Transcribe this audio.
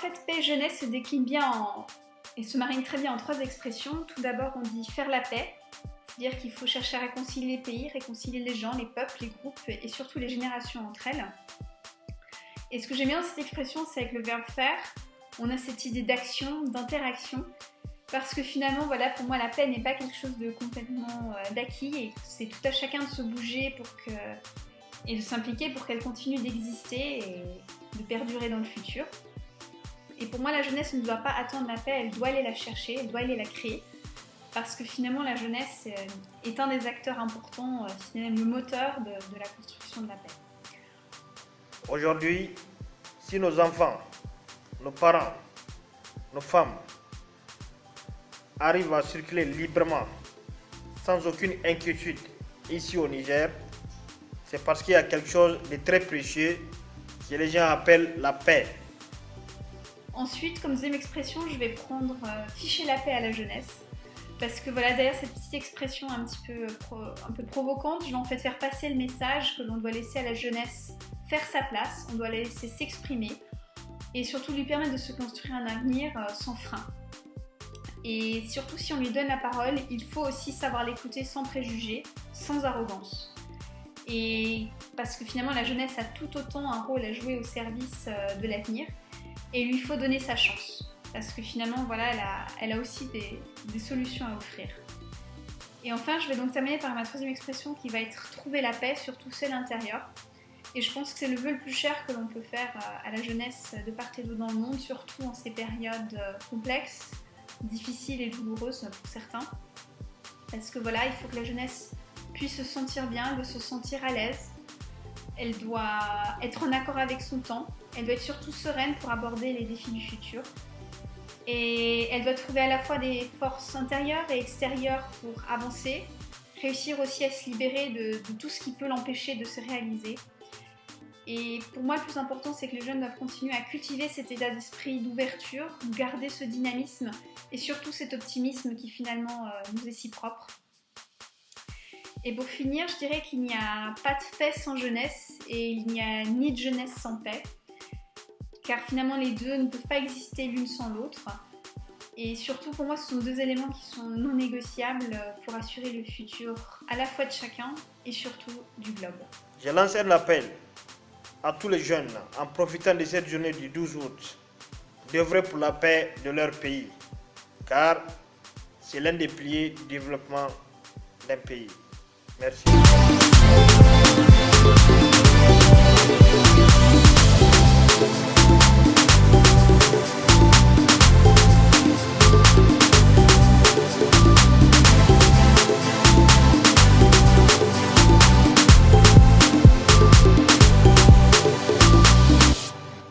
fait, paix et jeunesse se décline bien et se marine très bien en 3 expressions. Tout d'abord, on dit faire la paix, c'est-à-dire qu'il faut chercher à réconcilier les pays, réconcilier les gens, les peuples, les groupes et surtout les générations entre elles. Et ce que j'aime bien dans cette expression, c'est avec le verbe faire, on a cette idée d'action, d'interaction, parce que finalement, voilà, pour moi, la paix n'est pas quelque chose de complètement d'acquis, et c'est tout à chacun de se bouger et de s'impliquer pour qu'elle continue d'exister et de perdurer dans le futur. Et pour moi, la jeunesse ne doit pas attendre la paix, elle doit aller la chercher, elle doit aller la créer, parce que finalement, la jeunesse est un des acteurs importants, si même le moteur de la construction de la paix. Aujourd'hui, si nos enfants, nos parents, nos femmes arrivent à circuler librement, sans aucune inquiétude, ici au Niger, c'est parce qu'il y a quelque chose de très précieux que les gens appellent la paix. Ensuite, comme deuxième expression, je vais prendre ficher la paix à la jeunesse. Parce que voilà, derrière cette petite expression un peu provocante, je vais en fait faire passer le message que l'on doit laisser à la jeunesse faire sa place, on doit la laisser s'exprimer et surtout lui permettre de se construire un avenir sans frein. Et surtout, si on lui donne la parole, il faut aussi savoir l'écouter sans préjugés, sans arrogance. Et parce que finalement, la jeunesse a tout autant un rôle à jouer au service de l'avenir et il lui faut donner sa chance. Parce que finalement, voilà, elle a aussi des solutions à offrir. Et enfin, je vais donc terminer par ma troisième expression qui va être trouver la paix, surtout celle intérieure. Et je pense que c'est le vœu le plus cher que l'on peut faire à la jeunesse de part et d'autre dans le monde, surtout en ces périodes complexes, difficiles et douloureuses pour certains. Parce que voilà, il faut que la jeunesse puisse se sentir bien, elle doit se sentir à l'aise. Elle doit être en accord avec son temps. Elle doit être surtout sereine pour aborder les défis du futur. Et elle doit trouver à la fois des forces intérieures et extérieures pour avancer, réussir aussi à se libérer de tout ce qui peut l'empêcher de se réaliser. Et pour moi, le plus important, c'est que les jeunes doivent continuer à cultiver cet état d'esprit d'ouverture, garder ce dynamisme et surtout cet optimisme qui finalement nous est si propre. Et pour finir, je dirais qu'il n'y a pas de paix sans jeunesse et il n'y a ni de jeunesse sans paix. Car finalement, les deux ne peuvent pas exister l'une sans l'autre. Et surtout, pour moi, ce sont 2 éléments qui sont non négociables pour assurer le futur à la fois de chacun et surtout du globe. Je lance un appel à tous les jeunes en profitant de cette journée du 12 août d'œuvrer pour la paix de leur pays, car c'est l'un des piliers du développement d'un pays. Merci.